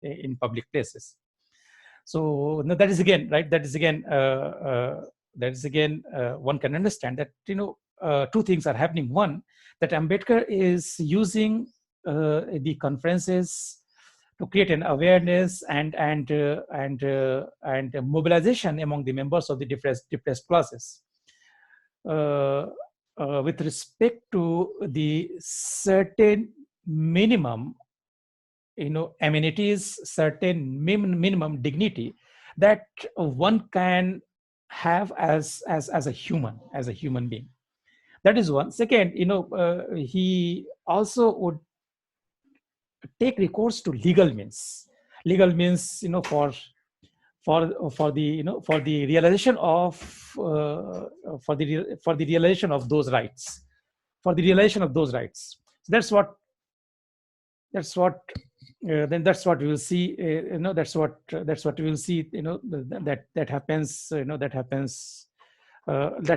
in public places. So no, that is again right. That is again one can understand that two things are happening. One, that Ambedkar is using the conferences to create an awareness and mobilization among the members of the depressed classes with respect to the certain minimum amenities, certain minimum dignity that one can have as a human being. That is one. Second, he also would take recourse to legal means, for the for the realization of for the realization of those rights, So that's what then that's what we will see. That's what we will see. That happens. That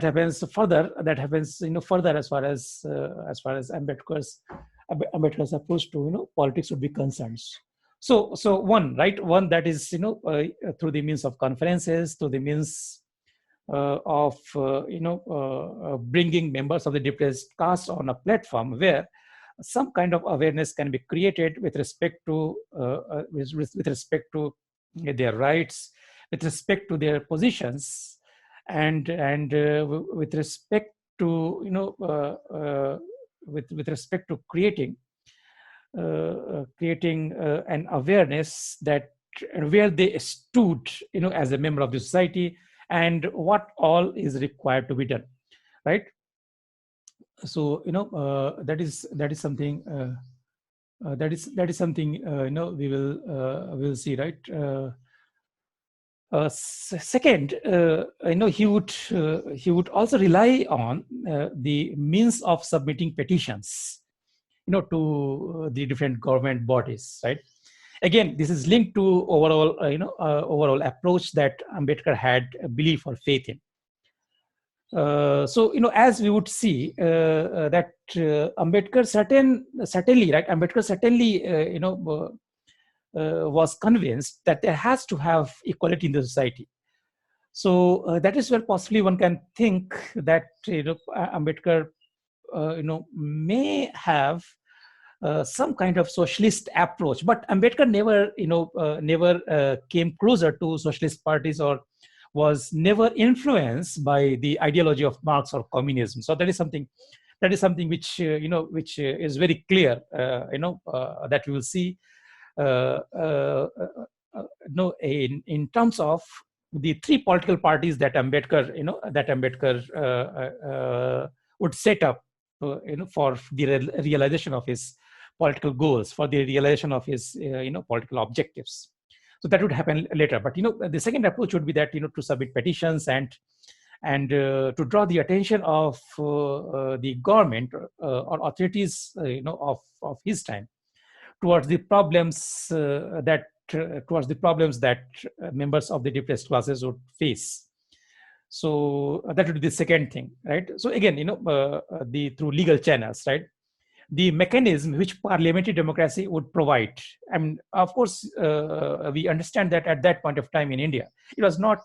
happens further. That happens further as far as Ambedkar's approach to politics would be concerned. So one that is through the means of conferences, through the means of bringing members of the depressed caste on a platform where some kind of awareness can be created with respect to with respect to their rights, with respect to their positions, and with respect to with respect to creating an awareness that where they stood as a member of the society and what all is required to be done, right? So that is something that is something we will see, right? Second, he would also rely on the means of submitting petitions to the different government bodies, right? Again, this is linked to overall overall approach that Ambedkar had a belief or faith in. So as we would see that Ambedkar certainly right, Ambedkar certainly was convinced that there has to have equality in the society. So that is where possibly one can think that Ambedkar may have some kind of socialist approach, but Ambedkar never came closer to socialist parties or was never influenced by the ideology of Marx or communism. So that is something which which is very clear. That we will see. In terms of the three political parties that Ambedkar would set up for the realization of his political goals, for the realization of his political objectives. So that would happen later. But the second approach would be that to submit petitions and to draw the attention of the government or authorities of his time towards the problems that members of the depressed classes would face. So that would be the second thing, right? So again, through legal channels, right? The mechanism which parliamentary democracy would provide. I mean, of course, we understand that at that point of time in India, it was not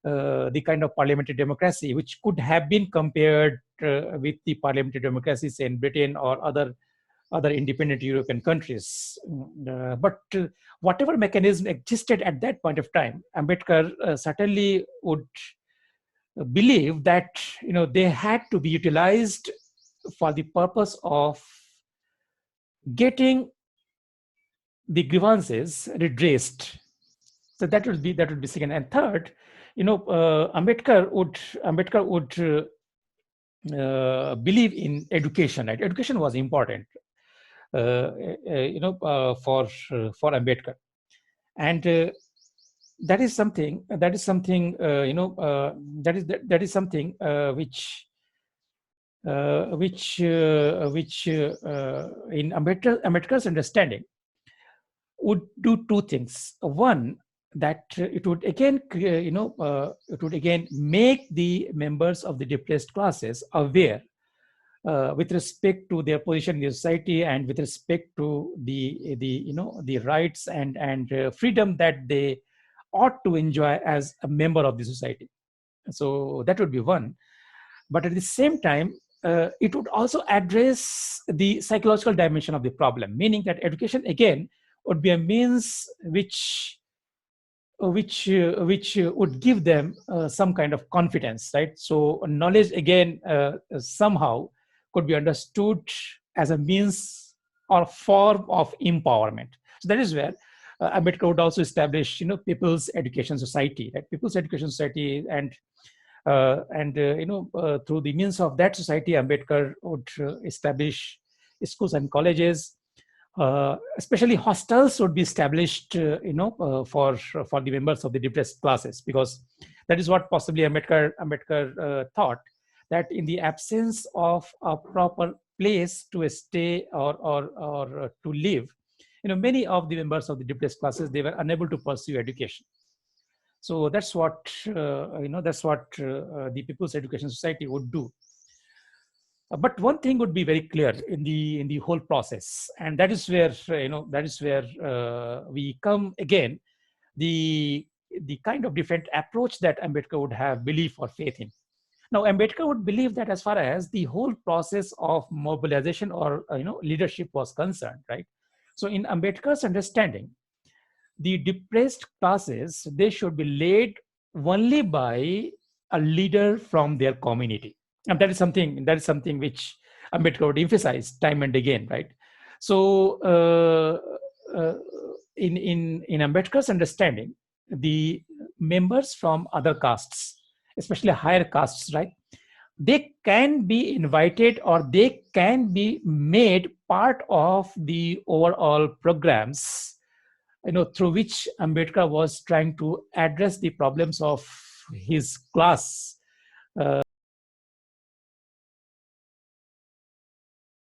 the kind of parliamentary democracy which could have been compared with the parliamentary democracies in Britain or other independent European countries. But whatever mechanism existed at that point of time, Ambedkar certainly would believe that they had to be utilized for the purpose of getting the grievances redressed. So that would be second. And third, Ambedkar would believe in education. Right? Education was important, for Ambedkar, and that is something which in Ambedkar's understanding would do two things. One, that it would again make the members of the depressed classes aware with respect to their position in the society and with respect to the rights and freedom that they ought to enjoy as a member of the society. So that would be one. But at the same time, it would also address the psychological dimension of the problem, meaning that education again would be a means which would give them some kind of confidence, right? So knowledge again somehow could be understood as a means or form of empowerment. So that is where Ambedkar would also establish, People's Education Society, right? People's Education Society, and through the means of that society, Ambedkar would establish schools and colleges. Especially hostels would be established, for the members of the depressed classes, because that is what possibly Ambedkar thought, that in the absence of a proper place to stay or to live, many of the members of the depressed classes, they were unable to pursue education. So that's what the People's Education Society would do. But one thing would be very clear in the whole process, and that is where we come again, the kind of different approach that Ambedkar would have belief or faith in. Now, Ambedkar would believe that as far as the whole process of mobilization or leadership was concerned, right? So, in Ambedkar's understanding, the depressed classes, they should be led only by a leader from their community, and that is something which Ambedkar would emphasize time and again, right? So uh, in Ambedkar's understanding, the members from other castes, especially higher castes, right, they can be invited or they can be made part of the overall programs, through which Ambedkar was trying to address the problems of his class.